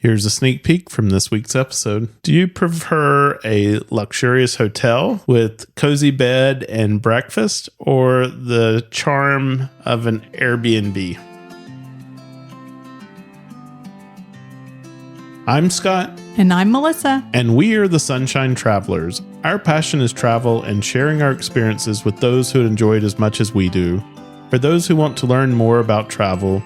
Here's a sneak peek from this week's episode. Do you prefer a luxurious hotel with cozy bed and breakfast, or the charm of an Airbnb? I'm Scott. And I'm Melissa. And we are the Sunshine Travelers. Our passion is travel and sharing our experiences with those who enjoy it as much as we do. For those who want to learn more about travel,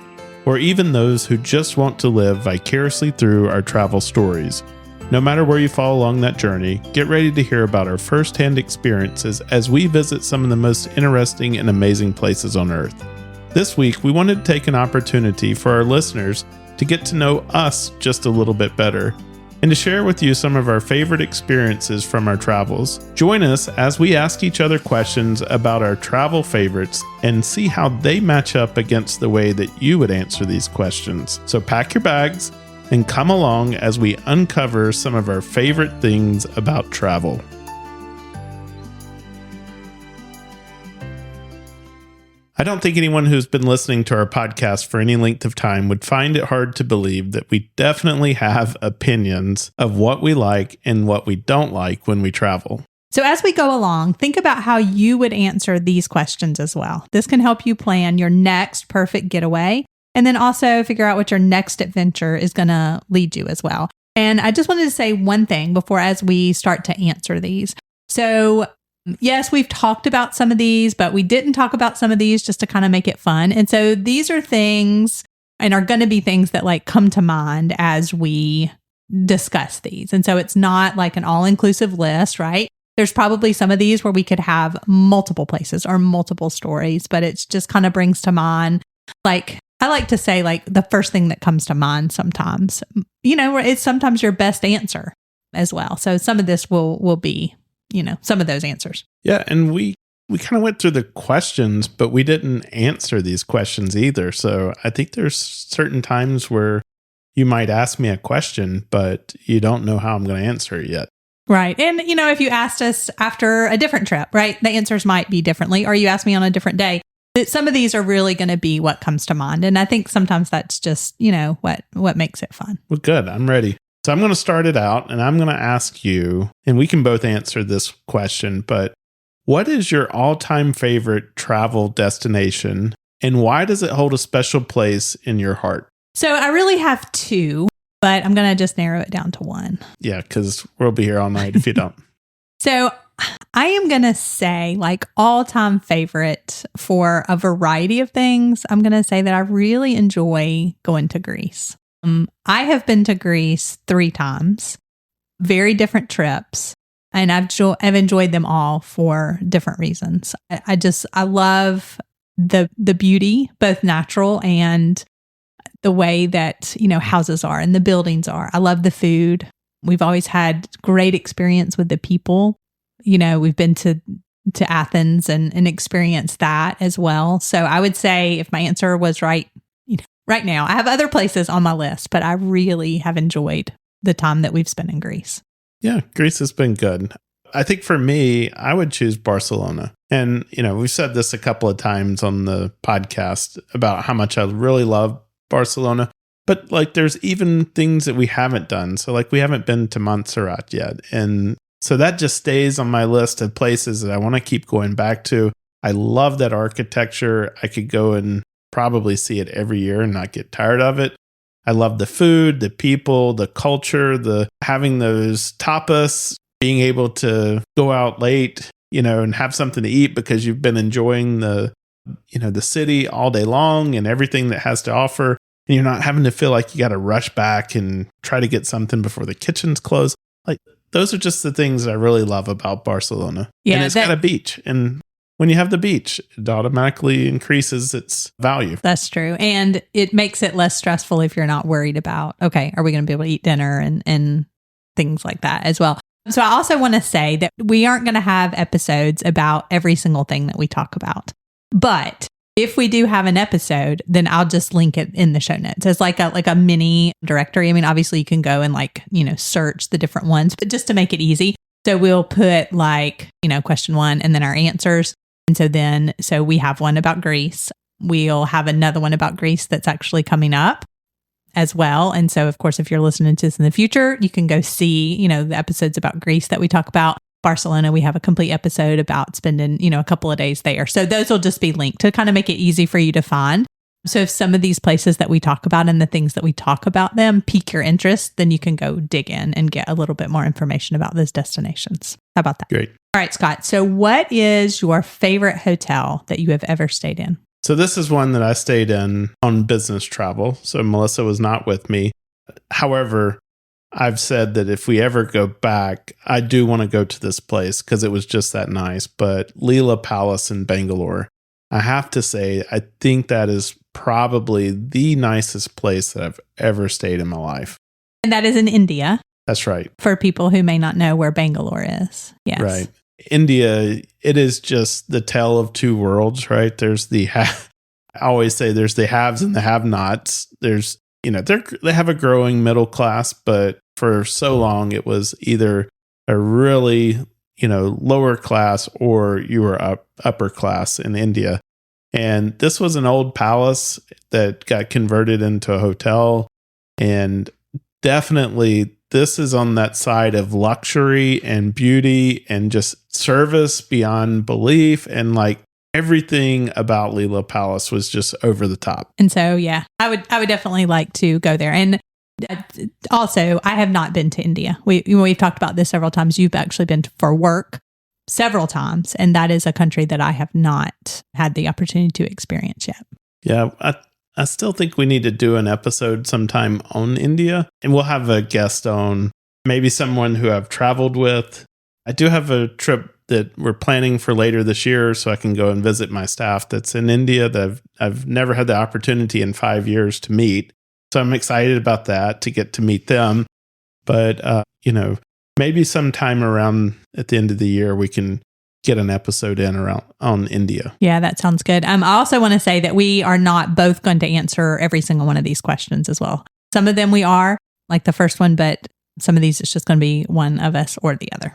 or even those who just want to live vicariously through our travel stories. No matter where you fall along that journey, get ready to hear about our firsthand experiences as we visit some of the most interesting and amazing places on Earth. This week, we wanted to take an opportunity for our listeners to get to know us just a little bit better, and to share with you some of our favorite experiences from our travels. Join us as we ask each other questions about our travel favorites and see how they match up against the way that you would answer these questions. So pack your bags and come along as we uncover some of our favorite things about travel. I don't think anyone who's been listening to our podcast for any length of time would find it hard to believe that we definitely have opinions of what we like and what we don't like when we travel. So as we go along, think about how you would answer these questions as well. This can help you plan your next perfect getaway, and then also figure out what your next adventure is going to lead you as well. And I just wanted to say one thing before as we start to answer these. So yes, we've talked about some of these, but we didn't talk about some of these just to kind of make it fun. And so these are things and are going to be things that like come to mind as we discuss these. And so it's not like an all-inclusive list, right? There's probably some of these where we could have multiple places or multiple stories, but it's just kind of brings to mind, like, I like to say like the first thing that comes to mind sometimes, you know, it's sometimes your best answer as well. So some of this will be, you know, some of those answers. Yeah. And we kind of went through the questions, but we didn't answer these questions either. So I think there's certain times where you might ask me a question, but you don't know how I'm going to answer it yet. Right. And, you know, if you asked us after a different trip, right, the answers might be differently, or you ask me on a different day. Some of these are really going to be what comes to mind. And I think sometimes that's just, you know, what makes it fun. Well, good. I'm ready. So I'm going to start it out, and I'm going to ask you, and we can both answer this question, but what is your all-time favorite travel destination, and why does it hold a special place in your heart? So I really have two, but I'm going to just narrow it down to one. Yeah, because we'll be here all night if you don't. So I am going to say like all-time favorite for a variety of things. I'm going to say that I really enjoy going to Greece. I have been to Greece 3 times, very different trips, and I've enjoyed them all for different reasons. I love the beauty, both natural and the way that, you know, houses are and the buildings are. I love the food. We've always had great experience with the people. You know, we've been to Athens and experienced that as well. So I would say if my answer was right, right now, I have other places on my list, but I really have enjoyed the time that we've spent in Greece. Yeah, Greece has been good. I think for me, I would choose Barcelona. And, you know, we've said this a couple of times on the podcast about how much I really love Barcelona. But like, there's even things that we haven't done. So like, we haven't been to Montserrat yet. And so that just stays on my list of places that I want to keep going back to. I love that architecture. I could go and probably see it every year and not get tired of it. I love the food, the people, the culture, the having those tapas, being able to go out late, you know, and have something to eat because you've been enjoying the city all day long and everything that has to offer. And you're not having to feel like you got to rush back and try to get something before the kitchen's closed. Like, those are just the things I really love about Barcelona. Yeah, and it's got a beach. And when you have the beach, it automatically increases its value. That's true. And it makes it less stressful if you're not worried about, okay, are we going to be able to eat dinner and things like that as well. So I also want to say that we aren't going to have episodes about every single thing that we talk about. But if we do have an episode, then I'll just link it in the show notes. It's like a mini directory. I mean, obviously you can go and search the different ones, but just to make it easy. So we'll put question 1 and then our answers. And so we have one about Greece. We'll have another one about Greece that's actually coming up. as well. And so, of course, if you're listening to this in the future, you can go see, the episodes about Greece that we talk about. Barcelona, we have a complete episode about spending, a couple of days there. So those will just be linked to kind of make it easy for you to find. So if some of these places that we talk about and the things that we talk about them pique your interest, then you can go dig in and get a little bit more information about those destinations. How about that? Great. All right, Scott. So what is your favorite hotel that you have ever stayed in? So this is one that I stayed in on business travel. So Melissa was not with me. However, I've said that if we ever go back, I do want to go to this place because it was just that nice. But Leela Palace in Bangalore, I have to say, I think that is probably the nicest place that I've ever stayed in my life. And that is in India. That's right. For people who may not know where Bangalore is. Yes. Right. India, it is just the tale of two worlds, right? There's I always say there's the haves and the have-nots. There's, they have a growing middle class, but for so long it was either a really, lower class or you were upper class in India. And this was an old palace that got converted into a hotel. And definitely this is on that side of luxury and beauty and just service beyond belief. And like everything about Leela Palace was just over the top. And so, yeah, I would definitely like to go there. And also, I have not been to India. We've talked about this several times. You've actually been for work several times, and that is a country that I have not had the opportunity to experience yet. Yeah, I still think we need to do an episode sometime on India, and we'll have a guest on, maybe someone who I've traveled with. I do have a trip that we're planning for later this year, so I can go and visit my staff that's in India that I've never had the opportunity in 5 years to meet. So I'm excited about that, to get to meet them. But, maybe sometime around at the end of the year, we can get an episode in around on India. Yeah, that sounds good. I also want to say that we are not both going to answer every single one of these questions as well. Some of them we are, like the first one, but some of these it's just going to be one of us or the other.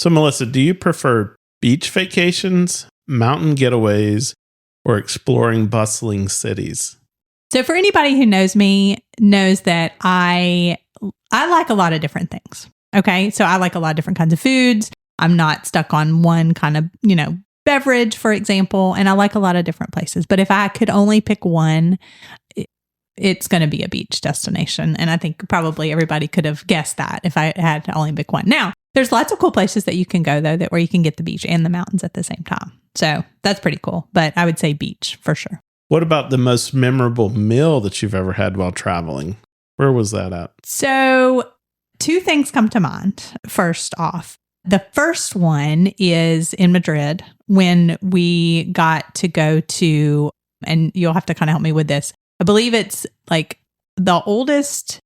So Melissa, do you prefer beach vacations, mountain getaways, or exploring bustling cities? So for anybody who knows me, knows that I like a lot of different things. Okay. So I like a lot of different kinds of foods. I'm not stuck on one kind of, beverage, for example, and I like a lot of different places. But if I could only pick one, it's going to be a beach destination. And I think probably everybody could have guessed that if I had to only pick one. Now, there's lots of cool places that you can go, though, where you can get the beach and the mountains at the same time. So that's pretty cool. But I would say beach for sure. What about the most memorable meal that you've ever had while traveling? Where was that at? So two things come to mind. First off, the first one is in Madrid when we got to go to, and you'll have to kind of help me with this. I believe it's like the oldest,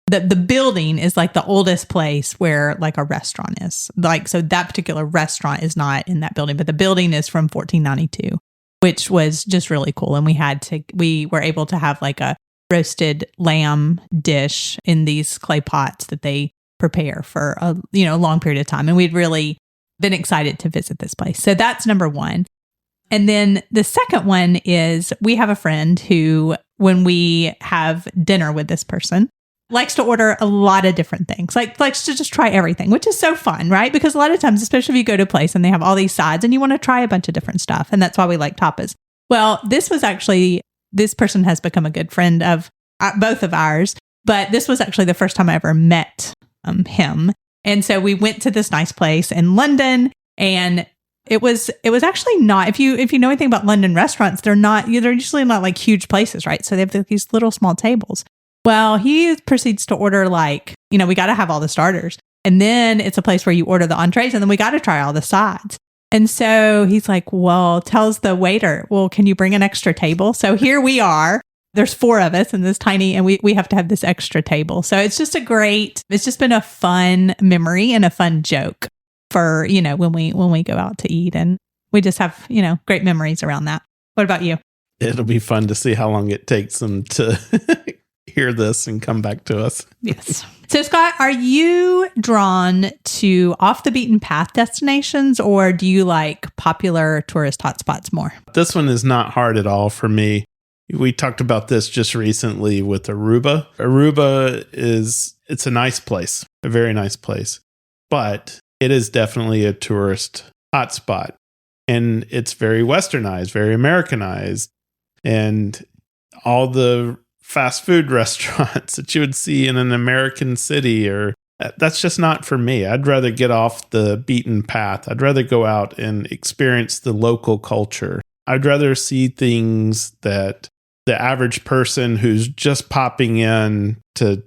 the building is like the oldest place where like a restaurant is. Like, so that particular restaurant is not in that building, but the building is from 1492, which was just really cool. And we were able to have like a roasted lamb dish in these clay pots that they prepare for a long period of time. And we'd really been excited to visit this place. So that's number one. And then the second one is we have a friend who, when we have dinner with this person, likes to order a lot of different things, likes to just try everything, which is so fun, right? Because a lot of times, especially if you go to a place and they have all these sides and you want to try a bunch of different stuff. And that's why we like tapas. Well, this person has become a good friend of both of ours, but this was actually the first time I ever met him. And so we went to this nice place in London, and it was actually not, if you know anything about London restaurants, they're usually not like huge places, right? So they have these little small tables. Well, he proceeds to order we got to have all the starters. And then it's a place where you order the entrees, and then we got to try all the sides. And so he's like, tells the waiter, can you bring an extra table? So here we are. There's 4 of us in this tiny, and we have to have this extra table. So it's just been a fun memory and a fun joke for, when we go out to eat, and we just have, great memories around that. What about you? It'll be fun to see how long it takes them to hear this and come back to us. Yes. So Scott, are you drawn to off the beaten path destinations, or do you like popular tourist hotspots more? This one is not hard at all for me. We talked about this just recently with Aruba. Aruba it's a nice place, a very nice place, but it is definitely a tourist hotspot. And it's very westernized, very Americanized. And all the fast food restaurants that you would see in an American city, or that's just not for me. I'd rather get off the beaten path. I'd rather go out and experience the local culture. I'd rather see things that the average person who's just popping in to,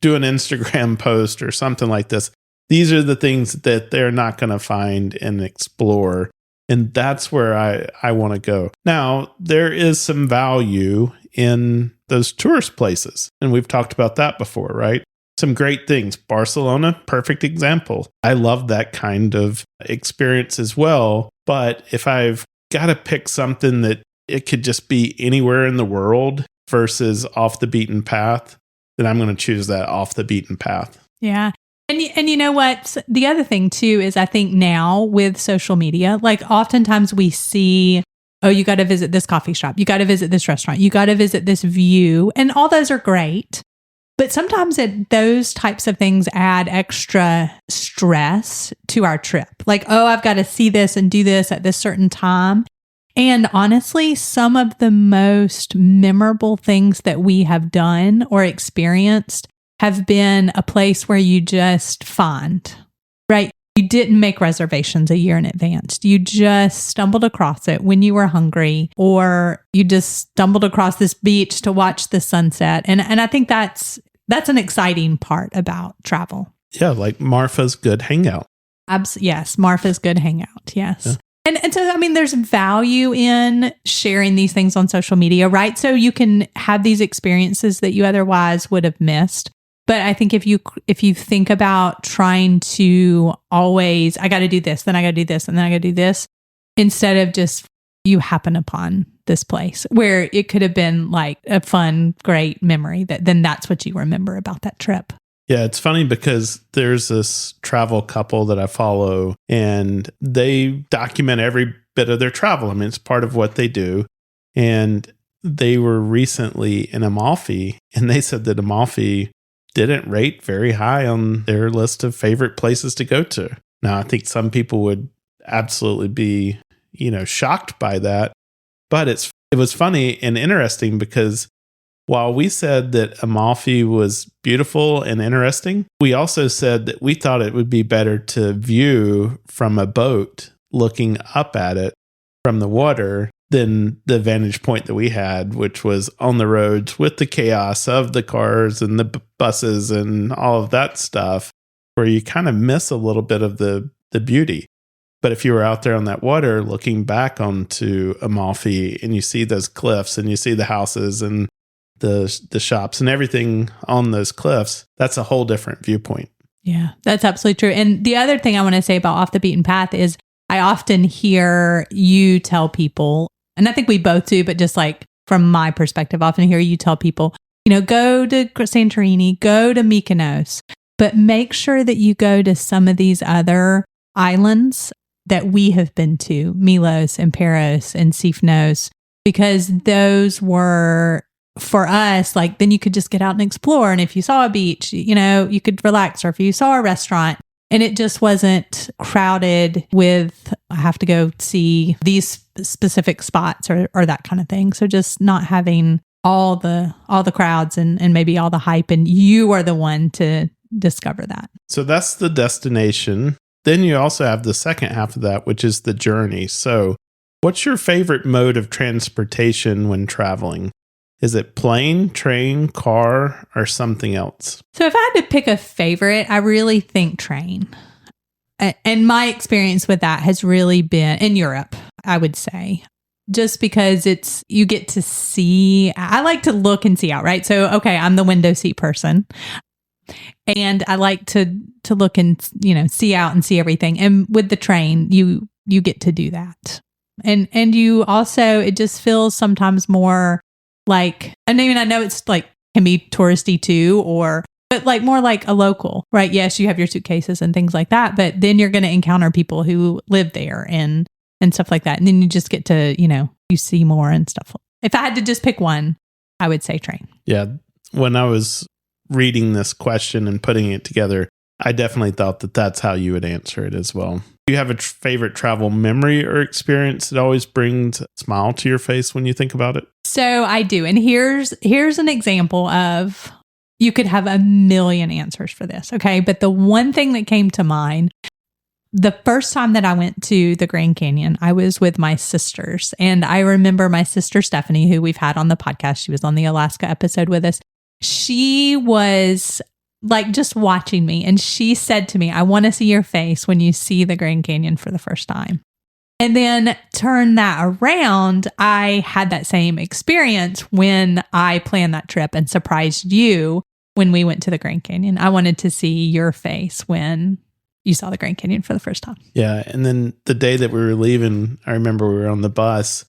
do an Instagram post or something like this. These are the things that they're not going to find and explore. And that's where I want to go. Now, there is some value in those tourist places. And we've talked about that before, right? Some great things. Barcelona, perfect example. I love that kind of experience as well. But if I've got to pick something that it could just be anywhere in the world versus off the beaten path, then I'm going to choose that off the beaten path. Yeah. And you know what? The other thing too is I think now with social media, like oftentimes we see, oh, you got to visit this coffee shop. You got to visit this restaurant. You got to visit this view. And all those are great. But sometimes those types of things add extra stress to our trip. Like, oh, I've got to see this and do this at this certain time. And honestly, some of the most memorable things that we have done or experienced have been a place where you just find, right? You didn't make reservations a year in advance. You just stumbled across it when you were hungry, or you just stumbled across this beach to watch the sunset. And I think that's an exciting part about travel. Yeah, like Marfa's Good Hangout. Yes, Marfa's Good Hangout. Yes. Yeah. And so, I mean, there's value in sharing these things on social media, right? So you can have these experiences that you otherwise would have missed. But I think if you think about trying to always, I got to do this, then I got to do this, and then I got to do this, instead of just you happen upon this place where it could have been like a fun, great memory, then that's what you remember about that trip. Yeah, it's funny because there's this travel couple that I follow, and they document every bit of their travel. I mean, it's part of what they do. And they were recently in Amalfi, and they said that Amalfi didn't rate very high on their list of favorite places to go to. Now, I think some people would absolutely be, shocked by that. But it was funny and interesting because while we said that Amalfi was beautiful and interesting, we also said that we thought it would be better to view from a boat looking up at it from the water than the vantage point that we had, which was on the roads with the chaos of the cars and the buses and all of that stuff, where you kind of miss a little bit of the beauty. But if you were out there on that water looking back onto Amalfi and you see those cliffs and you see the houses and the shops and everything on those cliffs, that's a whole different viewpoint. Yeah, that's absolutely true. And the other thing I want to say about off the beaten path is I often hear you tell people, and I think we both do, but just like from my perspective, I often hear you tell people, go to Santorini, go to Mykonos, but make sure that you go to some of these other islands that we have been to, Milos and Paros and Sifnos, because those were, for us, like then you could just get out and explore. And if you saw a beach, you could relax, or if you saw a restaurant and it just wasn't crowded with, I have to go see these specific spots or that kind of thing. So just not having all the crowds and maybe all the hype, and you are the one to discover that. So that's the destination. Then you also have the second half of that, which is the journey. So what's your favorite mode of transportation when traveling? Is it plane, train, car, or something else? So if I had to pick a favorite, I really think train. And my experience with that has really been in Europe, I would say. Just because you get to see, I like to look and see out, right? So, okay, I'm the window seat person. And I like to look and, see out and see everything. And with the train, you get to do that. And you also, it just feels sometimes more like, I know it's like, can be touristy too, but like more like a local, right? Yes, you have your suitcases and things like that, but then you're going to encounter people who live there and stuff like that. And then you just get to, you see more and stuff if I had to just pick one, I would say train. Yeah. When I was reading this question and putting it together, I definitely thought that that's how you would answer it as well. Do you have a favorite travel memory or experience that always brings a smile to your face when you think about it? So I do. And here's an example of, you could have a million answers for this. Okay. But the one thing that came to mind, the first time that I went to the Grand Canyon, I was with my sisters. And I remember my sister, Stephanie, who we've had on the podcast. She was on the Alaska episode with us. She was like just watching me. And she said to me, I want to see your face when you see the Grand Canyon for the first time. And then turn that around, I had that same experience when I planned that trip and surprised you when we went to the Grand Canyon. I wanted to see your face when you saw the Grand Canyon for the first time. Yeah. And then the day that we were leaving, I remember we were on the bus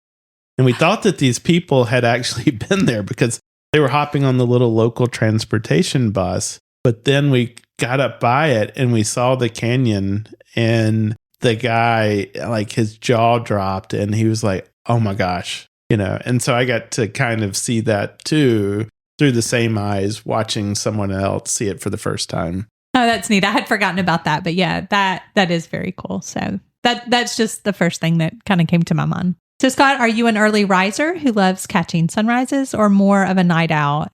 and we thought that these people had actually been there because they were hopping on the little local transportation bus. But then we got up by it and we saw the canyon, and the guy, like, his jaw dropped and he was like, oh my gosh, and so I got to kind of see that too through the same eyes, watching someone else see it for the first time. Oh, that's neat. I had forgotten about that, but yeah, that is very cool. So that's just the first thing that kind of came to my mind. So Scott, are you an early riser who loves catching sunrises, or more of a night owl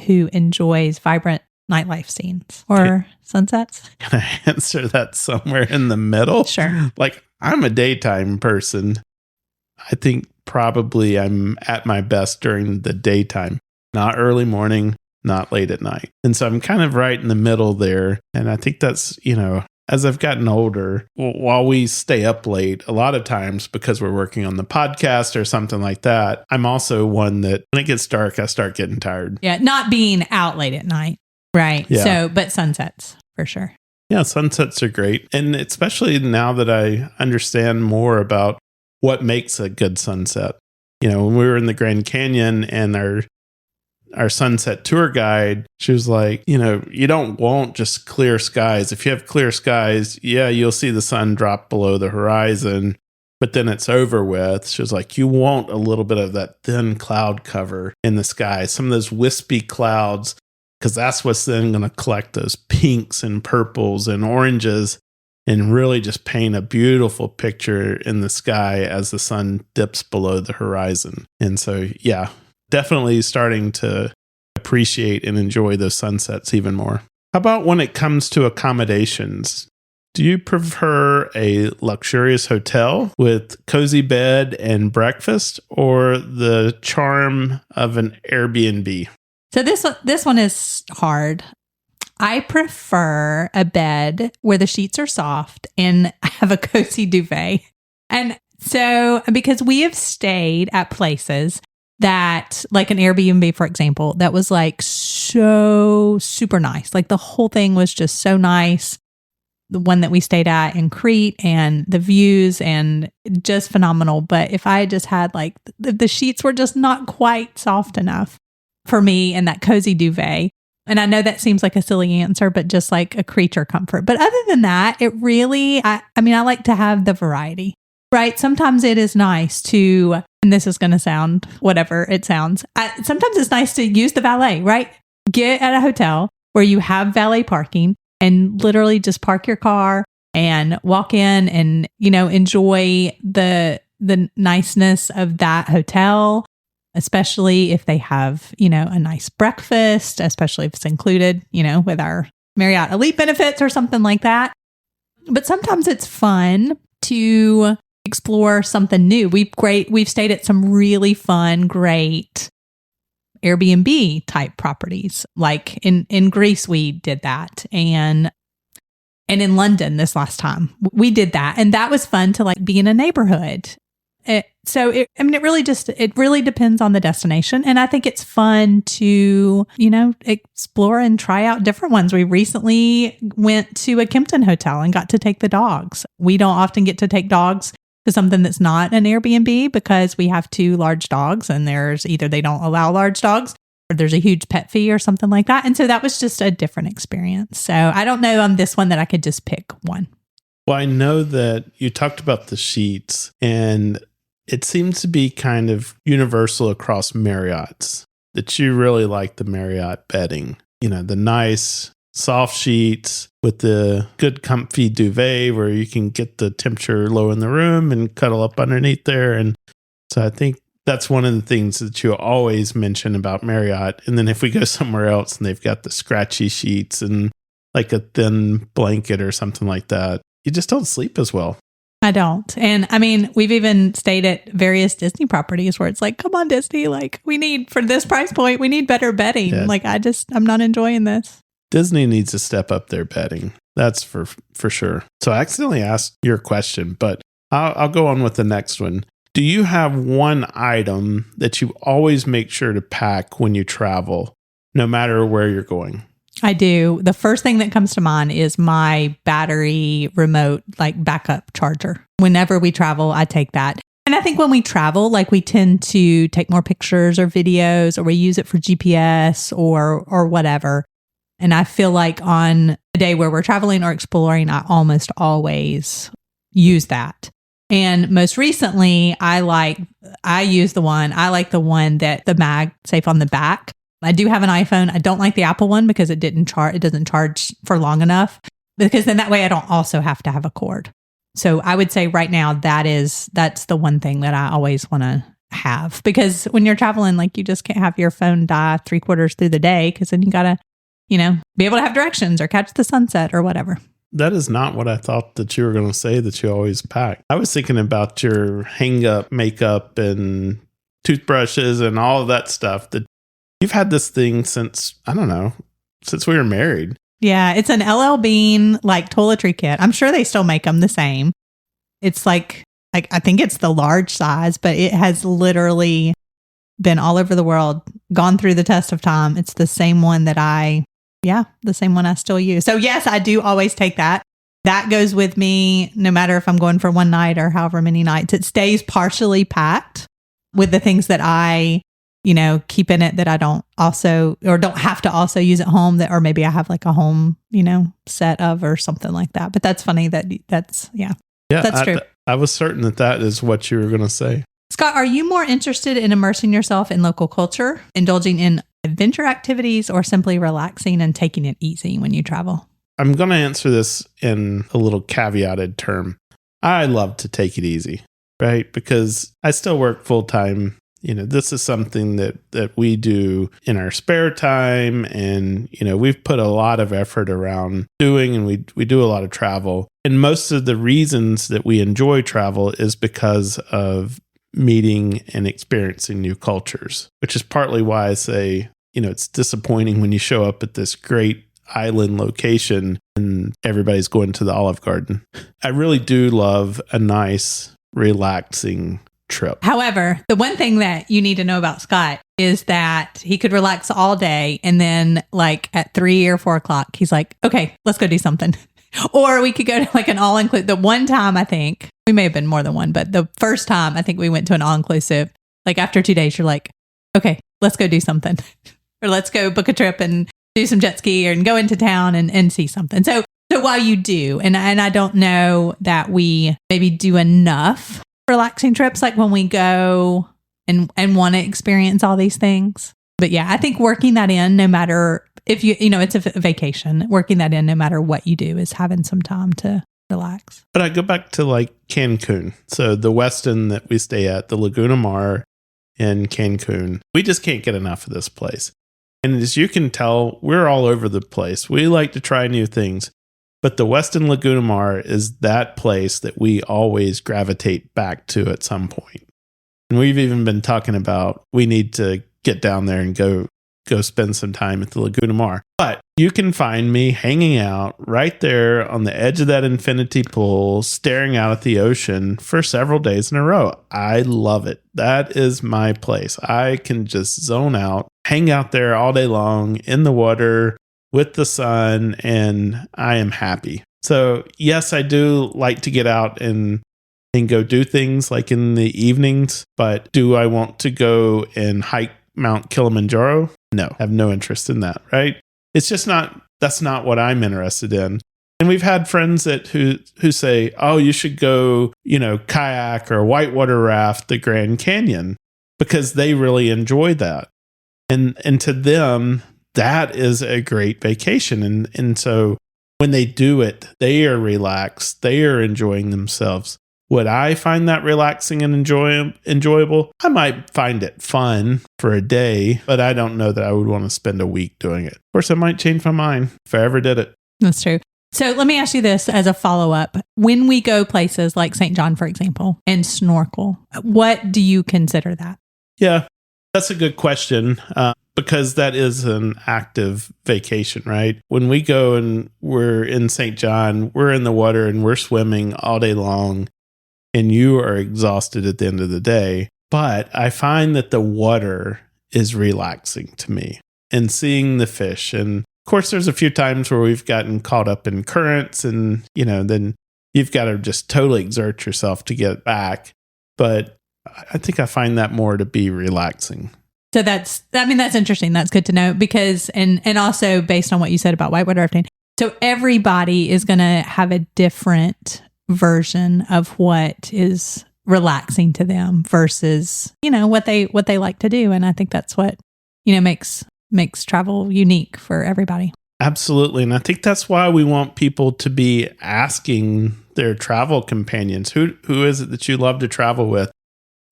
who enjoys vibrant nightlife scenes or sunsets? Can I answer that somewhere in the middle? Sure. Like, I'm a daytime person. I think probably I'm at my best during the daytime, not early morning, not late at night. And so I'm kind of right in the middle there. And I think that's, as I've gotten older, while we stay up late, a lot of times because we're working on the podcast or something like that, I'm also one that when it gets dark, I start getting tired. Yeah, not being out late at night. Right. Yeah. So, but sunsets for sure. Yeah, sunsets are great. And especially now that I understand more about what makes a good sunset. When we were in the Grand Canyon and our sunset tour guide, she was like, you don't want just clear skies. If you have clear skies, yeah, you'll see the sun drop below the horizon, but then it's over with. She was like, you want a little bit of that thin cloud cover in the sky, some of those wispy clouds, because that's what's then going to collect those pinks and purples and oranges and really just paint a beautiful picture in the sky as the sun dips below the horizon. And so, yeah, definitely starting to appreciate and enjoy those sunsets even more. How about when it comes to accommodations? Do you prefer a luxurious hotel with cozy bed and breakfast, or the charm of an Airbnb? So this one is hard. I prefer a bed where the sheets are soft and have a cozy duvet. And so, because we have stayed at places that, like an Airbnb, for example, that was like so super nice. Like the whole thing was just so nice. The one that we stayed at in Crete, and the views, and just phenomenal. But if I just had like the sheets were just not quite soft enough for me, and that cozy duvet. And I know that seems like a silly answer, but just like a creature comfort. But other than that, it really, I like to have the variety, right? Sometimes it is nice to, and this is going to sound whatever it sounds. Sometimes it's nice to use the valet, right? Get at a hotel where you have valet parking and literally just park your car and walk in and, enjoy the niceness of that hotel. Especially if they have, a nice breakfast, especially if it's included, with our Marriott Elite benefits or something like that. But sometimes it's fun to explore something new. We've stayed at some really fun, great Airbnb type properties. Like in Greece, we did that. And in London this last time, we did that. And that was fun to like be in a neighborhood. It really depends on the destination. And I think it's fun to, explore and try out different ones. We recently went to a Kimpton hotel and got to take the dogs. We don't often get to take dogs to something that's not an Airbnb because we have 2 large dogs, and there's either they don't allow large dogs or there's a huge pet fee or something like that. And so that was just a different experience. So I don't know on this one that I could just pick one. Well, I know that you talked about the sheets, and it seems to be kind of universal across Marriott's that you really like the Marriott bedding. You know, the nice soft sheets with the good comfy duvet where you can get the temperature low in the room and cuddle up underneath there. And so I think that's one of the things that you always mention about Marriott. And then if we go somewhere else and they've got the scratchy sheets and like a thin blanket or something like that, you just don't sleep as well. I don't. And I mean, we've even stayed at various Disney properties where it's like, come on, Disney, like we need, for this price point, we need better bedding. Yeah. Like I'm not enjoying this. Disney needs to step up their bedding. That's for sure. So I accidentally asked your question, but I'll go on with the next one. Do you have one item that you always make sure to pack when you travel, no matter where you're going? I do. The first thing that comes to mind is my battery remote, like backup charger. Whenever we travel, I take that. And I think when we travel, like we tend to take more pictures or videos, or we use it for GPS or whatever. And I feel like on a day where we're traveling or exploring, I almost always use that. And most recently, I like the one that the MagSafe on the back. I do have an iPhone. I don't like the Apple one because it doesn't charge for long enough, because then that way I don't also have to have a cord. So I would say right now that's the one thing that I always want to have, because when you're traveling, like you just can't have your phone die 3/4 through the day, because then you got to, be able to have directions or catch the sunset or whatever. That is not what I thought that you were going to say that you always pack. I was thinking about your hang up makeup and toothbrushes and all of that stuff. That you've had this thing since, I don't know, since we were married. Yeah, it's an LL Bean like toiletry kit. I'm sure they still make them the same. It's like I think it's the large size, but it has literally been all over the world, gone through the test of time. It's the same one the same one I still use. So yes, I do always take that. That goes with me no matter if I'm going for one night or however many nights. It stays partially packed with the things that I, keep in it that I don't have to also use at home, or maybe I have like a home, set of or something like that. But that's funny that's true. I was certain that is what you were going to say. Scott, are you more interested in immersing yourself in local culture, indulging in adventure activities, or simply relaxing and taking it easy when you travel? I'm going to answer this in a little caveated term. I love to take it easy, right? Because I still work full time. This is something that we do in our spare time. And, we've put a lot of effort around doing, and we do a lot of travel. And most of the reasons that we enjoy travel is because of meeting and experiencing new cultures, which is partly why I say, it's disappointing when you show up at this great island location and everybody's going to the Olive Garden. I really do love a nice, relaxing trip. However, the one thing that you need to know about Scott is that he could relax all day, and then like at 3 or 4 o'clock, he's like, okay, let's go do something. Or we could go to like an all-inclusive. The one time, I think, we may have been more than one, but the first time I think we went to an all-inclusive, like after 2 days, you're like, okay, let's go do something. Or let's go book a trip and do some jet ski and go into town and see something. So while you do, and I don't know that we maybe do enough relaxing trips, like when we go and want to experience all these things. But yeah, I think working that in, no matter if it's a vacation, working that in, no matter what you do, is having some time to relax. But I go back to like Cancun. So the Westin that we stay at, the Laguna Mar in Cancun, we just can't get enough of this place. And as you can tell, we're all over the place. We like to try new things. But the Westin Laguna Mar is that place that we always gravitate back to at some point. And we've even been talking about we need to get down there and go spend some time at the Laguna Mar. But you can find me hanging out right there on the edge of that infinity pool, staring out at the ocean for several days in a row. I love it. That is my place. I can just zone out, hang out there all day long in the water with the sun, and I am happy. So yes, I do like to get out and go do things like in the evenings, but do I want to go and hike Mount Kilimanjaro? No, I have no interest in that, right? It's just that's not what I'm interested in. And we've had friends who say, oh, you should go, kayak or whitewater raft the Grand Canyon because they really enjoy that. And to them, that is a great vacation. And so when they do it, they are relaxed. They are enjoying themselves. Would I find that relaxing and enjoyable? I might find it fun for a day, but I don't know that I would want to spend a week doing it. Of course, I might change my mind if I ever did it. That's true. So let me ask you this as a follow-up. When we go places like St. John, for example, and snorkel, what do you consider that? Yeah, that's a good question because that is an active vacation, right? When we go and we're in St. John, we're in the water and we're swimming all day long and you are exhausted at the end of the day. But I find that the water is relaxing to me and seeing the fish. And of course, there's a few times where we've gotten caught up in currents and, then you've got to just totally exert yourself to get back. But I think I find that more to be relaxing. So that's interesting. That's good to know because, and also based on what you said about whitewater rafting. So everybody is going to have a different version of what is relaxing to them versus, what they like to do. And I think that's what, makes travel unique for everybody. Absolutely. And I think that's why we want people to be asking their travel companions, who is it that you love to travel with?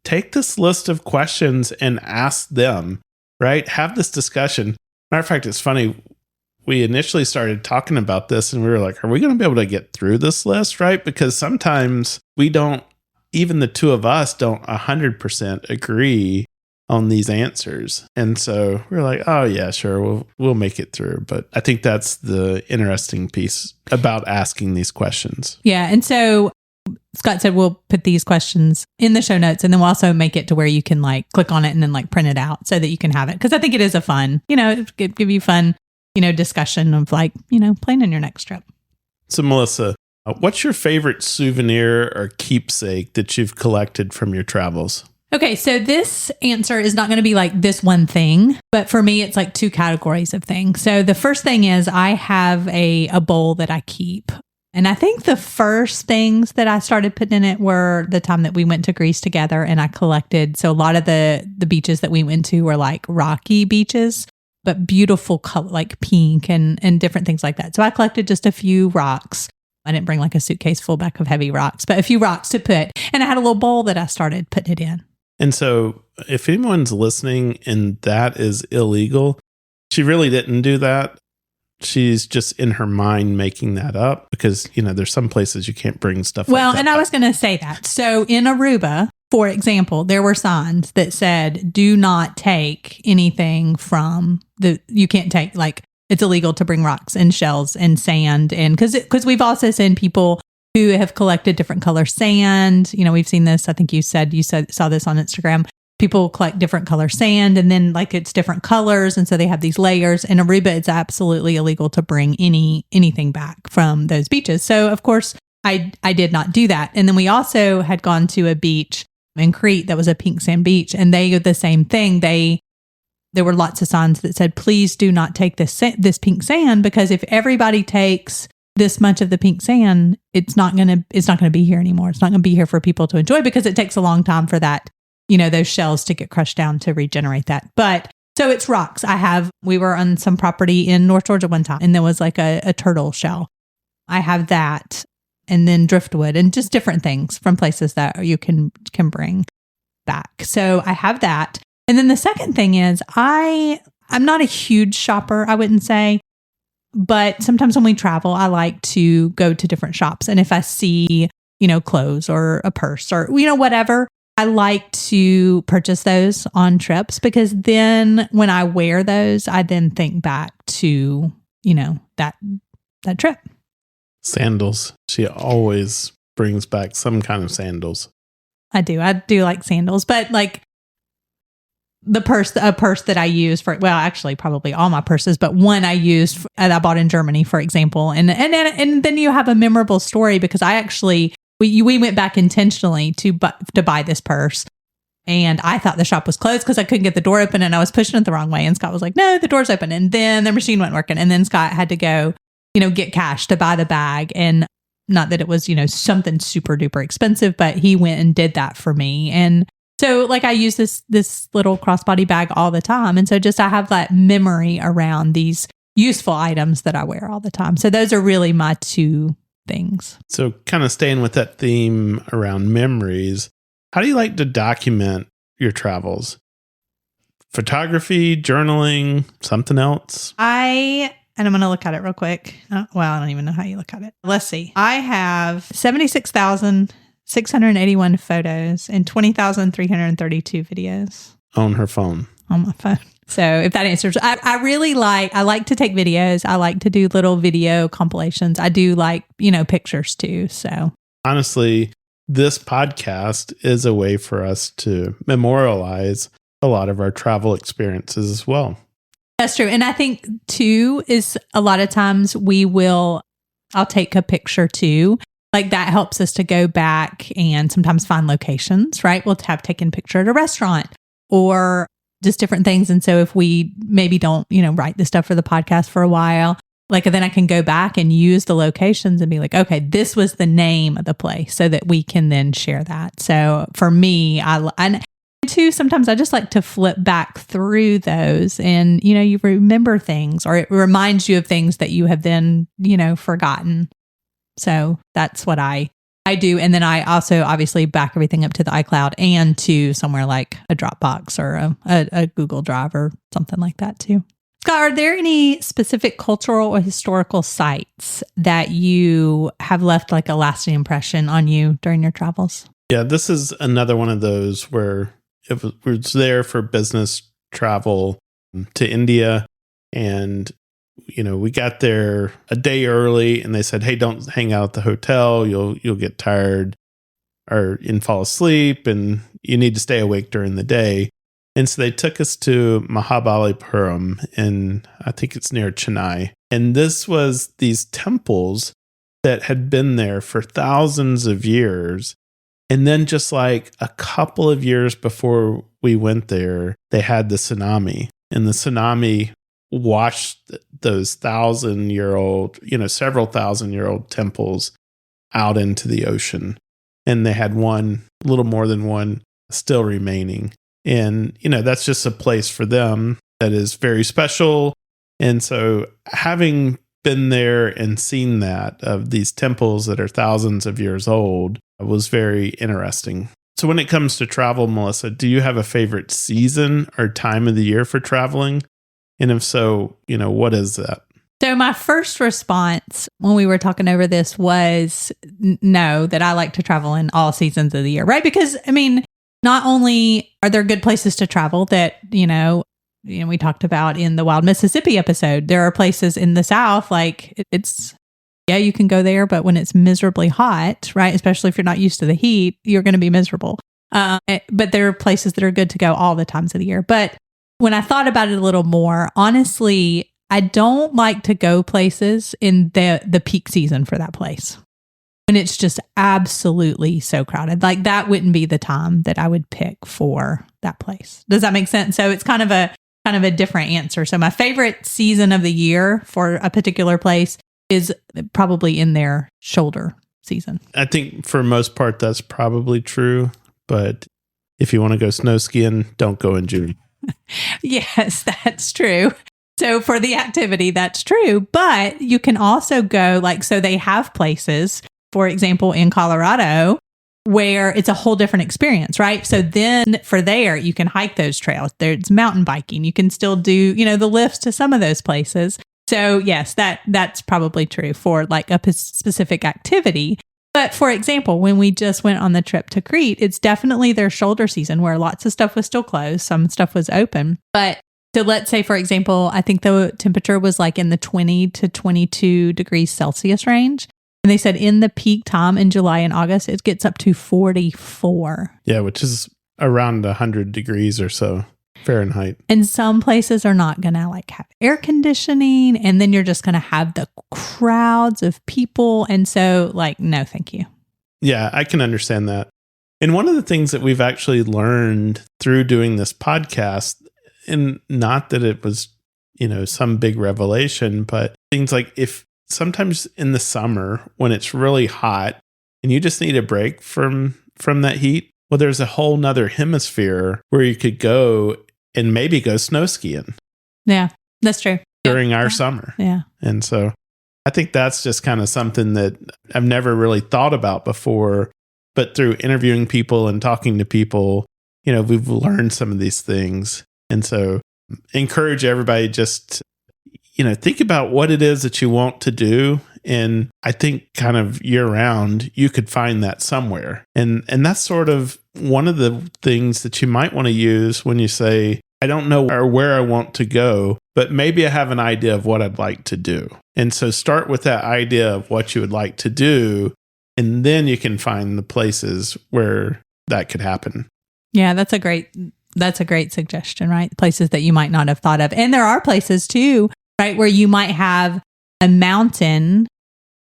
Take this list of questions and ask them, right? Have this discussion. Matter of fact, it's funny. We initially started talking about this and we were like, are we going to be able to get through this list, right? Because sometimes even the two of us don't 100% agree on these answers. And so we're like, oh yeah, sure, we'll make it through. But I think that's the interesting piece about asking these questions. Yeah. And so Scott said we'll put these questions in the show notes and then we'll also make it to where you can click on it and then print it out so that you can have it. Because I think it is a fun, give you fun, discussion of planning your next trip. So Melissa, what's your favorite souvenir or keepsake that you've collected from your travels? Okay, so this answer is not going to be this one thing, but for me, it's two categories of things. So the first thing is I have a bowl that I keep. And I think the first things that I started putting in it were the time that we went to Greece together and I collected. So a lot of the beaches that we went to were rocky beaches, but beautiful color, pink and different things like that. So I collected just a few rocks. I didn't bring a suitcase full back of heavy rocks, but a few rocks to put. And I had a little bowl that I started putting it in. And so if anyone's listening and that is illegal, she really didn't do that. She's just in her mind making that up because, there's some places you can't bring stuff like that. Well, and I was going to say that. So in Aruba, for example, there were signs that said, do not take anything from you can't take, it's illegal to bring rocks and shells and sand. And because we've also seen people who have collected different color sand. We've seen this. I think you saw this on Instagram. People collect different color sand and then it's different colors. And so they have these layers. In Aruba, it's absolutely illegal to bring anything back from those beaches. So of course I did not do that. And then we also had gone to a beach in Crete that was a pink sand beach and they did the same thing. There were lots of signs that said, please do not take this pink sand because if everybody takes this much of the pink sand, it's not going to be here anymore. It's not going to be here for people to enjoy because it takes a long time for that, those shells to get crushed down to regenerate that. But so it's rocks. We were on some property in North Georgia one time and there was a turtle shell. I have that and then driftwood and just different things from places that you can bring back. So I have that. And then the second thing is I'm not a huge shopper, I wouldn't say. But sometimes when we travel, I like to go to different shops. And if I see, clothes or a purse or, whatever, I like to purchase those on trips because then when I wear those, I then think back to, that trip. Sandals. She always brings back some kind of sandals. I do like sandals, but a purse that I use actually probably all my purses, but one I used that I bought in Germany, for example. And then you have a memorable story because we went back intentionally to buy this purse. And I thought the shop was closed because I couldn't get the door open and I was pushing it the wrong way. And Scott was like, no, the door's open. And then the machine wasn't working. And then Scott had to go get cash to buy the bag. And not that it was, something super duper expensive, but he went and did that for me. And so like I use this little crossbody bag all the time. And so just I have that memory around these useful items that I wear all the time. So those are really my two things. So kind of staying with that theme around memories, how do you like to document your travels? Photography, journaling, something else? And I'm going to look at it real quick. I don't even know how you look at it. Let's see. I have 76,681 photos and 20,332 videos. On her phone. On my phone. So if that answers, I like to take videos. I like to do little video compilations. I do like, pictures too. So honestly, this podcast is a way for us to memorialize a lot of our travel experiences as well. That's true. And I think too is a lot of times I'll take a picture too. Like that helps us to go back and sometimes find locations, right? We'll have taken a picture at a restaurant or just different things. And so if we maybe don't, write the stuff for the podcast for a while, like then I can go back and use the locations and be like, okay, this was the name of the place so that we can then share that. So for me, and too, sometimes I just like to flip back through those and, you remember things or it reminds you of things that you have then, forgotten. So that's what I do. And then I also obviously back everything up to the iCloud and to somewhere like a Dropbox or a Google Drive or something like that too. Scott, are there any specific cultural or historical sites that you have left like a lasting impression on you during your travels? Yeah, this is another one of those where it was there for business travel to India. And, we got there a day early and they said, hey, don't hang out at the hotel. You'll get tired and fall asleep and you need to stay awake during the day. And so they took us to Mahabalipuram, and I think it's near Chennai. And this was these temples that had been there for thousands of years. And then just like a couple of years before we went there, they had the tsunami. And the tsunami washed those several 1,000-year-old temples out into the ocean. And they had a little more than one still remaining. And, that's just a place for them that is very special. And so having been there and seen that of these temples that are thousands of years old was very interesting. So when it comes to travel, Melissa, do you have a favorite season or time of the year for traveling? And if so, what is that? So my first response when we were talking over this was no, that I like to travel in all seasons of the year, right? Because, not only are there good places to travel that, we talked about in the Wild Mississippi episode, there are places in the South, like you can go there, but when it's miserably hot, right? Especially if you're not used to the heat, you're going to be miserable. But there are places that are good to go all the times of the year. But when I thought about it a little more, honestly, I don't like to go places in the peak season for that place. When it's just absolutely so crowded. Like that wouldn't be the time that I would pick for that place. Does that make sense? So it's kind of a different answer. So my favorite season of the year for a particular place is probably in their shoulder season. I think for most part that's probably true, but if you want to go snow skiing, don't go in June. Yes, that's true. So for the activity, that's true. But you can also go so they have places, for example, in Colorado, where it's a whole different experience, right? So then for there, you can hike those trails. There's mountain biking. You can still do, the lifts to some of those places. So yes, that's probably true for like a specific activity. But for example, when we just went on the trip to Crete, it's definitely their shoulder season where lots of stuff was still closed. Some stuff was open. But so let's say, for example, I think the temperature was like in the 20 to 22 degrees Celsius range. And they said in the peak time in July and August, it gets up to 44. Yeah, which is around 100 degrees or so Fahrenheit. And some places are not going to have air conditioning. And then you're just going to have the crowds of people. And so no, thank you. Yeah, I can understand that. And one of the things that we've actually learned through doing this podcast, and not that it was, some big revelation, but things like if sometimes in the summer when it's really hot and you just need a break from that heat, well, there's a whole nother hemisphere where you could go and maybe go snow skiing. Yeah, that's true. During our summer. Yeah. And so I think that's just kind of something that I've never really thought about before, but through interviewing people and talking to people, we've learned some of these things. And so encourage everybody just, think about what it is that you want to do. And I think kind of year round, you could find that somewhere. And that's sort of one of the things that you might want to use when you say, I don't know where I want to go, but maybe I have an idea of what I'd like to do. And so start with that idea of what you would like to do, and then you can find the places where that could happen. Yeah, that's a great suggestion, right? Places that you might not have thought of. And there are places too, right, where you might have a mountain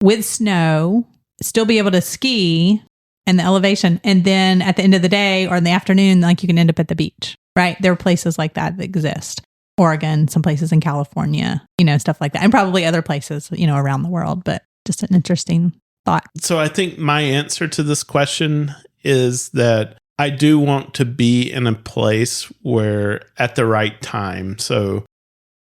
with snow, still be able to ski and the elevation. And then at the end of the day or in the afternoon, like you can end up at the beach. Right. There are places like that exist. Oregon, some places in California, stuff like that. And probably other places, around the world. But just an interesting thought. So I think my answer to this question is that I do want to be in a place where at the right time. So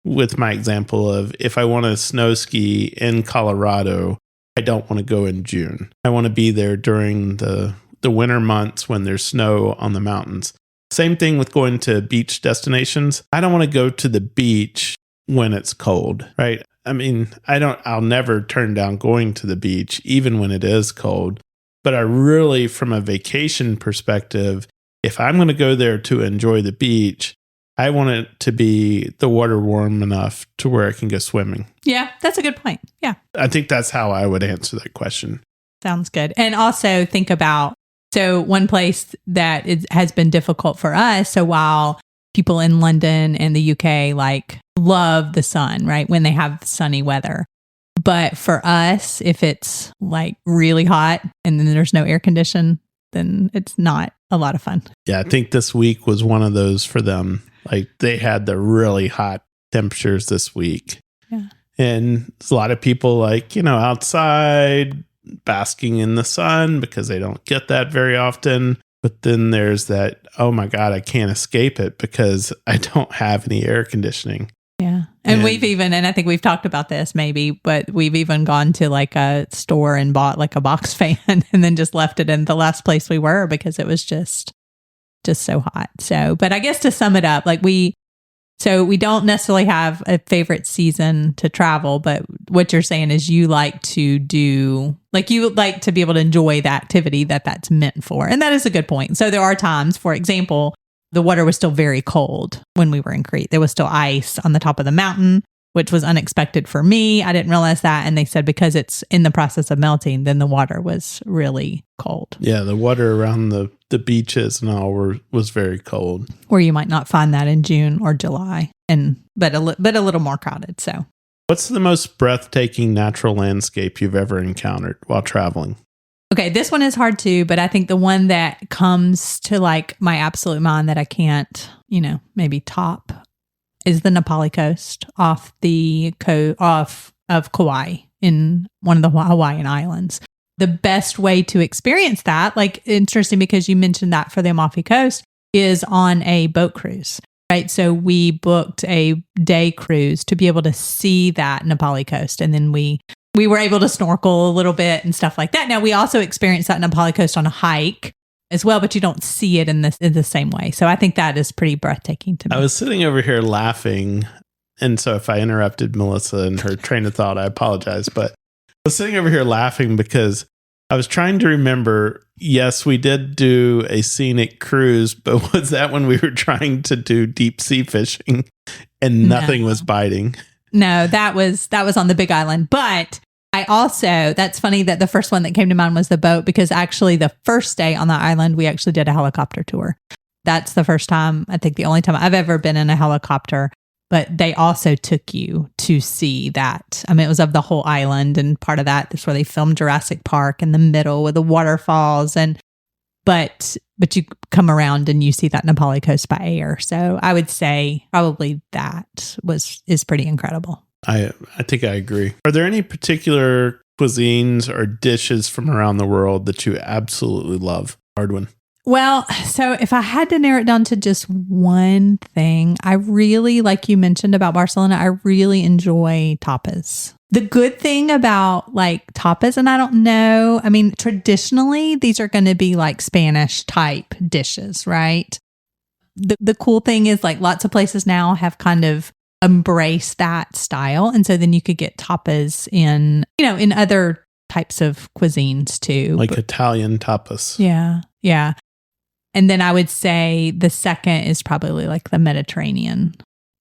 with my example of if I want to snow ski in Colorado, I don't want to go in June. I want to be there during the winter months when there's snow on the mountains. Same thing with going to beach destinations. I don't want to go to the beach when it's cold, right? I mean, I'll never turn down going to the beach, even when it is cold. But I really, from a vacation perspective, if I'm going to go there to enjoy the beach, I want it to be the water warm enough to where I can go swimming. Yeah, that's a good point. Yeah. I think that's how I would answer that question. Sounds good. And also think about, so one place that has been difficult for us, so while people in London and the UK love the sun, right, when they have sunny weather. But for us, if it's really hot and then there's no air condition, then it's not a lot of fun. Yeah, I think this week was one of those for them. They had the really hot temperatures this week. Yeah. And a lot of people outside basking in the sun because they don't get that very often. But then there's that, oh my God, I can't escape it because I don't have any air conditioning. Yeah. And we've even, and I think we've talked about this maybe, but we've even gone to a store and bought a box fan and then just left it in the last place we were because it was just so hot. So, but I guess to sum it up, we don't necessarily have a favorite season to travel, but what you're saying is you like to do, you would like to be able to enjoy the activity that's meant for. And that is a good point. So there are times, for example, the water was still very cold when we were in Crete. There was still ice on the top of the mountain, which was unexpected for me. I didn't realize that. And they said because it's in the process of melting, then the water was really cold. Yeah, the water around the beaches and all was very cold. Or you might not find that in June or July, but a little more crowded. So, what's the most breathtaking natural landscape you've ever encountered while traveling? Okay, this one is hard too, but I think the one that comes to my absolute mind that I can't, maybe top is the Nepali coast off of Kauai in one of the Hawaiian islands. The best way to experience that, interesting because you mentioned that for the Amalfi Coast, is on a boat cruise, right? So we booked a day cruise to be able to see that Nepali coast. And then we were able to snorkel a little bit and stuff like that. Now, we also experienced that Nepali coast on a hike as well, but you don't see it in the same way. So I think that is pretty breathtaking to me. I was sitting over here laughing. And so if I interrupted Melissa and her train of thought, I apologize. But I was sitting over here laughing because I was trying to remember, yes, we did do a scenic cruise, but was that when we were trying to do deep sea fishing and nothing was biting? No, that was on the Big Island. But I also, that's funny that the first one that came to mind was the boat, because actually the first day on the island, we actually did a helicopter tour. That's the first time, I think the only time I've ever been in a helicopter, but they also took you to see that. I mean, it was of the whole island, and part of that is where they filmed Jurassic Park in the middle with the waterfalls. But you come around and you see that Nepali coast by air. So I would say probably that is pretty incredible. I think I agree. Are there any particular cuisines or dishes from around the world that you absolutely love? Hard one. Well, so if I had to narrow it down to just one thing, I really, like you mentioned about Barcelona, I really enjoy tapas. The good thing about like tapas, and I don't know, I mean, traditionally, these are going to be like Spanish type dishes, right? The cool thing is like lots of places now have kind of embraced that style. And so then you could get tapas in, in other types of cuisines too. Like Italian tapas. Yeah. Yeah. And then I would say the second is probably like the Mediterranean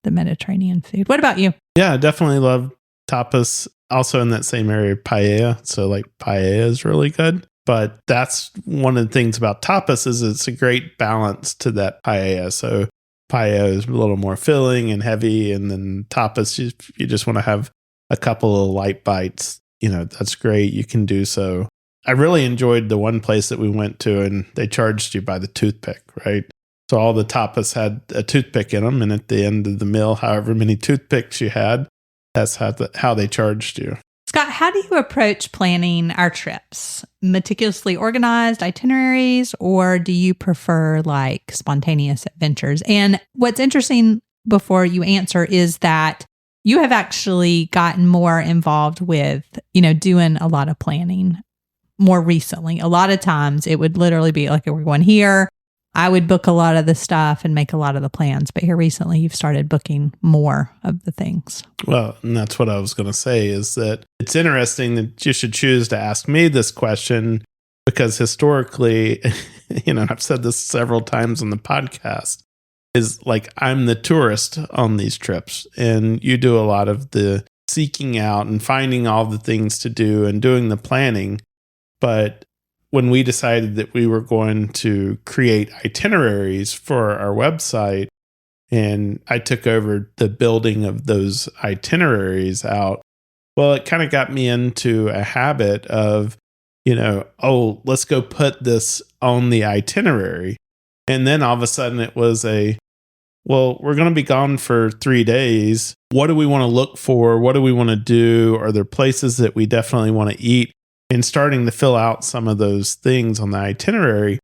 food. What about you? Yeah, I definitely love tapas. Also in that same area, paella. So like paella is really good. But that's one of the things about tapas is it's a great balance to that paella. So paella is a little more filling and heavy. And then tapas, you just want to have a couple of light bites. That's great. You can do so. I really enjoyed the one place that we went to, and they charged you by the toothpick, right? So all the tapas had a toothpick in them, and at the end of the meal, however many toothpicks you had, that's how they charged you. Scott, how do you approach planning our trips? Meticulously organized itineraries, or do you prefer like spontaneous adventures? And what's interesting before you answer is that you have actually gotten more involved with, doing a lot of planning more recently. A lot of times it would literally be like, we're going here. I would book a lot of the stuff and make a lot of the plans. But here recently, you've started booking more of the things. Well, and that's what I was going to say is that it's interesting that you should choose to ask me this question because historically, I've said this several times on the podcast, is like I'm the tourist on these trips and you do a lot of the seeking out and finding all the things to do and doing the planning. But when we decided that we were going to create itineraries for our website, and I took over the building of those itineraries out, well, it kind of got me into a habit of, let's go put this on the itinerary. And then all of a sudden it was we're going to be gone for 3 days. What do we want to look for? What do we want to do? Are there places that we definitely want to eat? And starting to fill out some of those things on the itinerary.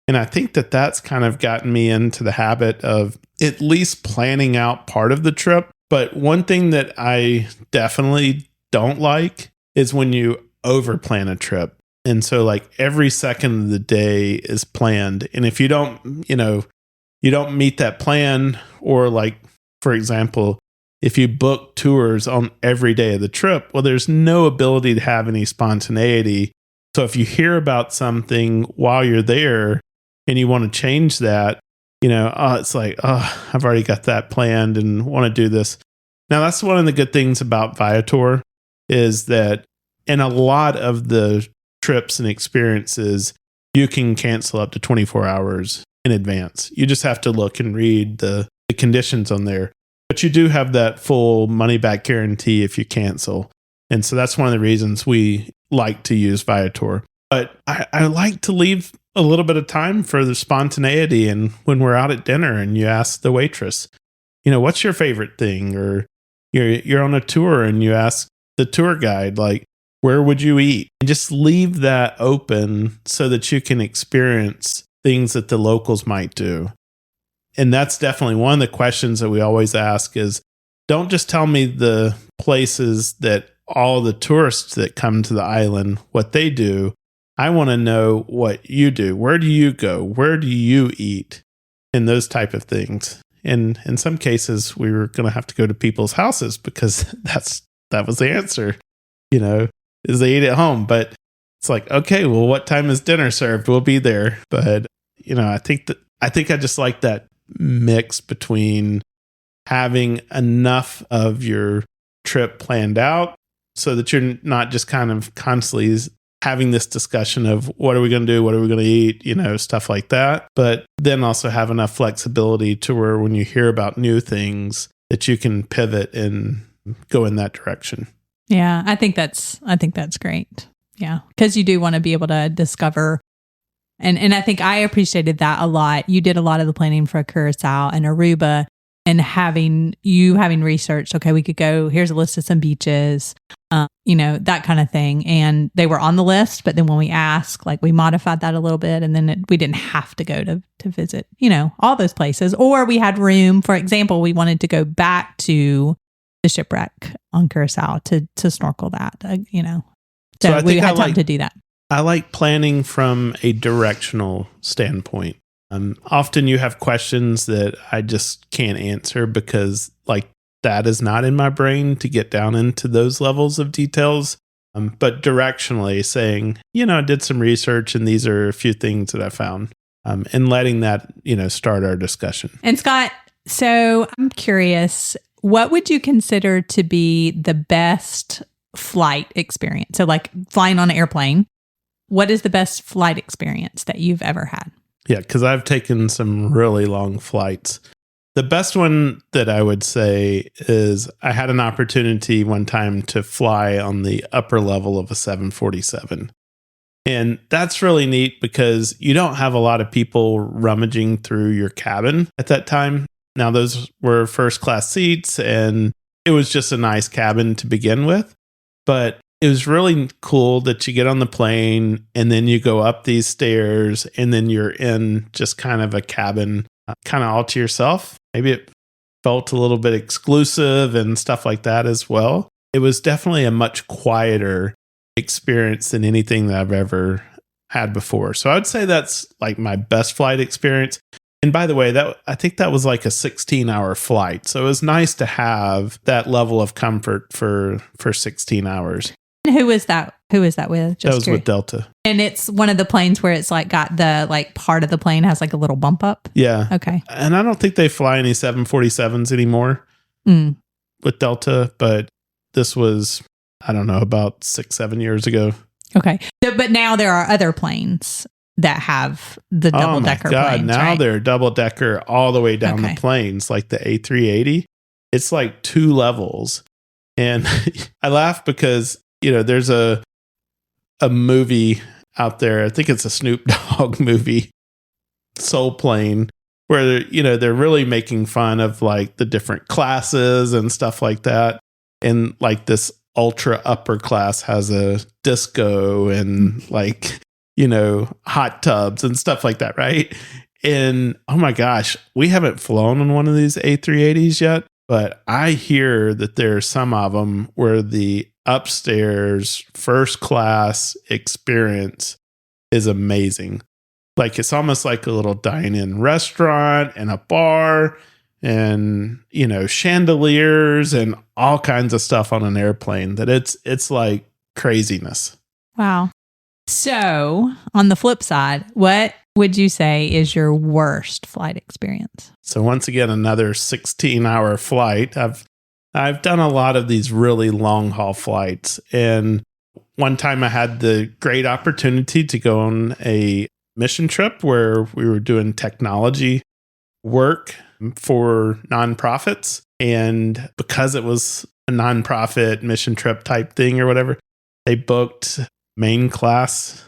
And I think that that's kind of gotten me into the habit of at least planning out part of the trip. But one thing that I definitely don't like is when you overplan a trip. And so like every second of the day is planned. And if you don't, you don't meet that plan, or like, for example, if you book tours on every day of the trip, well, there's no ability to have any spontaneity. So if you hear about something while you're there and you want to change that, it's like, I've already got that planned and want to do this. Now, that's one of the good things about Viator is that in a lot of the trips and experiences, you can cancel up to 24 hours in advance. You just have to look and read the conditions on there. But you do have that full money back guarantee if you cancel. And so that's one of the reasons we like to use Viator. But I like to leave a little bit of time for the spontaneity. And when we're out at dinner and you ask the waitress, what's your favorite thing? Or you're on a tour and you ask the tour guide, like, where would you eat? And just leave that open so that you can experience things that the locals might do. And that's definitely one of the questions that we always ask is, don't just tell me the places that all the tourists that come to the island, what they do. I want to know what you do. Where do you go? Where do you eat? And those type of things. And in some cases, we were going to have to go to people's houses because that was the answer, is they eat at home. But it's like, okay, well, what time is dinner served? We'll be there. But, I think I just like that mix between having enough of your trip planned out so that you're not just kind of constantly having this discussion of what are we going to do? What are we going to eat? Stuff like that. But then also have enough flexibility to where when you hear about new things that you can pivot and go in that direction. Yeah, I think that's great. Yeah, because you do want to be able to discover. And I think I appreciated that a lot. You did a lot of the planning for Curacao and Aruba. and having researched, okay, we could go, here's a list of some beaches, that kind of thing. And they were on the list, but then when we asked, like we modified that a little bit, and then we didn't have to go to visit, all those places. Or we had room, for example, we wanted to go back to the shipwreck on Curacao to snorkel that, So we had time to do that. I like planning from a directional standpoint. Often you have questions that I just can't answer because that is not in my brain to get down into those levels of details. But directionally saying, I did some research and these are a few things that I found, and letting that, start our discussion. And Scott, so I'm curious, what would you consider to be the best flight experience? So like flying on an airplane, what is the best flight experience that you've ever had? Yeah, because I've taken some really long flights. The best one that I would say is I had an opportunity one time to fly on the upper level of a 747. And that's really neat because you don't have a lot of people rummaging through your cabin at that time. Now, those were first class seats and it was just a nice cabin to begin with. But it was really cool that you get on the plane and then you go up these stairs and then you're in just kind of a cabin, kind of all to yourself. Maybe it felt a little bit exclusive and stuff like that as well. It was definitely a much quieter experience than anything that I've ever had before. So I would say that's like my best flight experience. And by the way, I think that was like a 16-hour flight. So it was nice to have that level of comfort for 16 hours. Who was that? Who was that with? That was with Delta. And it's one of the planes where it's like got the part of the plane has like a little bump up. Yeah. Okay. And I don't think they fly any 747s anymore with Delta, but this was, I don't know, about 6-7 years ago. Okay. But now there are other planes that have the double decker planes. Now right? they're double decker all the way down the planes, like the A380. It's like 2 levels. And I laugh because there's a movie out there. I think it's a Snoop Dogg movie, Soul Plane, where they're really making fun of like the different classes and stuff like that. And like this ultra upper class has a disco and like hot tubs and stuff like that, right? And oh my gosh, we haven't flown on one of these A380s yet, but I hear that there are some of them where the upstairs first class experience is amazing. Like it's almost like a little dine-in restaurant and a bar and chandeliers and all kinds of stuff on an airplane that it's like craziness. Wow. So on the flip side, what would you say is your worst flight experience? So once again, another 16-hour flight. I've done a lot of these really long haul flights. And one time I had the great opportunity to go on a mission trip where we were doing technology work for nonprofits. And because it was a nonprofit mission trip type thing or whatever, they booked main class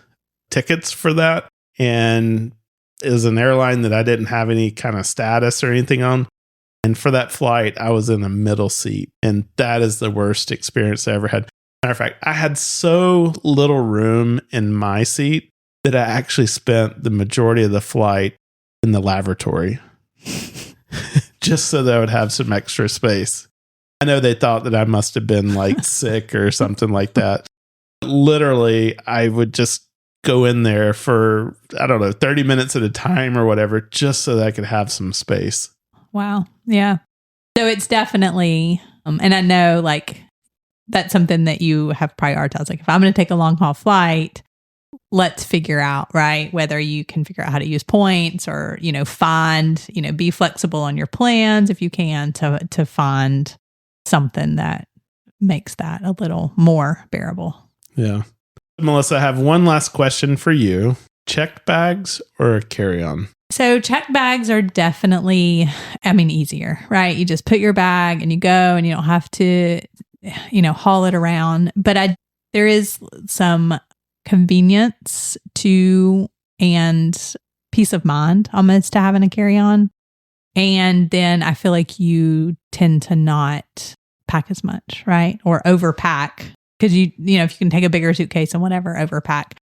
tickets for that. And it was an airline that I didn't have any kind of status or anything on. And for that flight, I was in a middle seat. And that is the worst experience I ever had. Matter of fact, I had so little room in my seat that I actually spent the majority of the flight in the lavatory just so that I would have some extra space. I know they thought that I must have been like sick or something like that. Literally, I would just go in there for, 30 minutes at a time or whatever, just so that I could have some space. Wow. Yeah. So it's definitely, and I know like that's something that you have prioritized. Like if I'm going to take a long haul flight, let's figure out, right, whether you can figure out how to use points or, be flexible on your plans if you can to find something that makes that a little more bearable. Yeah. Melissa, I have one last question for you. Checked bags or a carry-on? So checked bags are definitely, easier, right? You just put your bag and you go and you don't have to, haul it around. But there is some convenience to and peace of mind almost to having a carry-on. And then I feel like you tend to not pack as much, right? Or overpack because if you can take a bigger suitcase and whatever, overpack.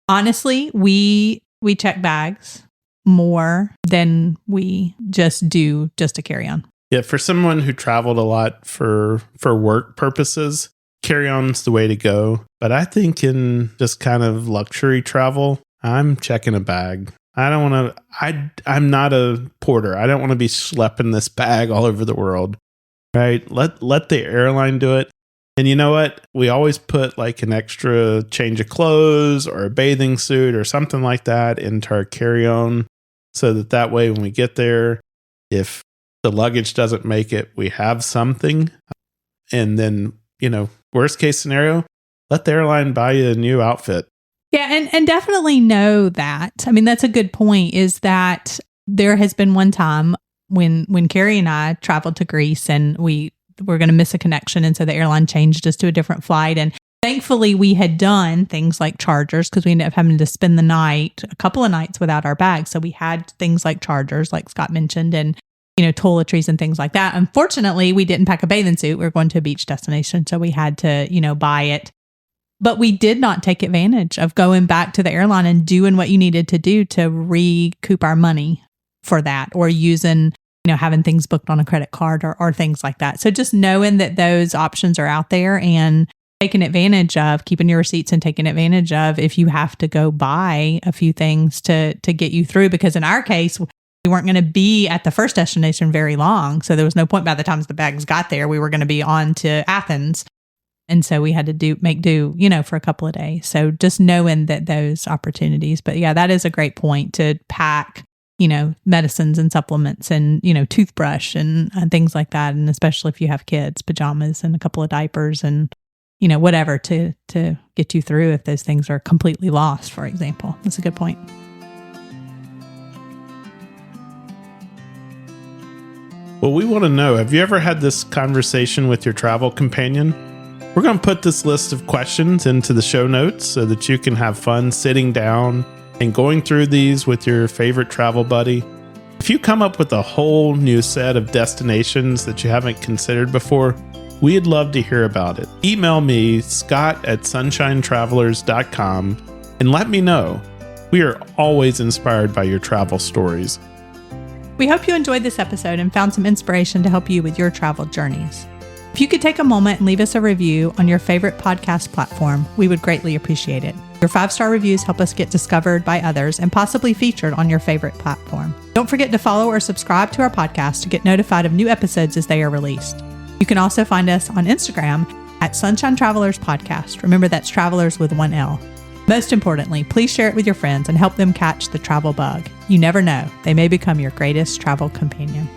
Honestly, we check bags more than we just do just a carry-on. Yeah, for someone who traveled a lot for work purposes, carry-on's the way to go. But I think in just kind of luxury travel, I'm checking a bag. I don't want to, I'm not a porter. I don't want to be schlepping this bag all over the world, right? Let the airline do it. And you know what? We always put like an extra change of clothes or a bathing suit or something like that into our carry-on so that way when we get there, if the luggage doesn't make it, we have something. And then, worst case scenario, let the airline buy you a new outfit. Yeah, and definitely know that. I mean, that's a good point, is that there has been one time when Carrie and I traveled to Greece and we were going to miss a connection. And so the airline changed us to a different flight. And thankfully, we had done things like chargers because we ended up having to spend a couple of nights without our bags. So we had things like chargers, like Scott mentioned, and toiletries and things like that. Unfortunately, we didn't pack a bathing suit. We were going to a beach destination, so we had to, buy it. But we did not take advantage of going back to the airline and doing what you needed to do to recoup our money for that, or using, having things booked on a credit card or things like that. So just knowing that those options are out there and taking advantage of, keeping your receipts and taking advantage of if you have to go buy a few things to get you through. Because in our case, we weren't going to be at the first destination very long. So there was no point by the time the bags got there. We were going to be on to Athens. And so we had to make do, for a couple of days. So just knowing that those opportunities. But yeah, that is a great point to pack, medicines and supplements and, toothbrush and things like that. And especially if you have kids, pajamas and a couple of diapers and, whatever to get you through if those things are completely lost, for example. That's a good point. Well, we want to know, have you ever had this conversation with your travel companion? We're going to put this list of questions into the show notes so that you can have fun sitting down and going through these with your favorite travel buddy. If you come up with a whole new set of destinations that you haven't considered before, we'd love to hear about it. Email me, scott@sunshinetravelers.com, and let me know. We are always inspired by your travel stories. We hope you enjoyed this episode and found some inspiration to help you with your travel journeys. If you could take a moment and leave us a review on your favorite podcast platform, we would greatly appreciate it. Your 5-star reviews help us get discovered by others and possibly featured on your favorite platform. Don't forget to follow or subscribe to our podcast to get notified of new episodes as they are released. You can also find us on Instagram at Sunshine Travelers Podcast. Remember, that's travelers with 1 L. Most importantly, please share it with your friends and help them catch the travel bug. You never know, they may become your greatest travel companion.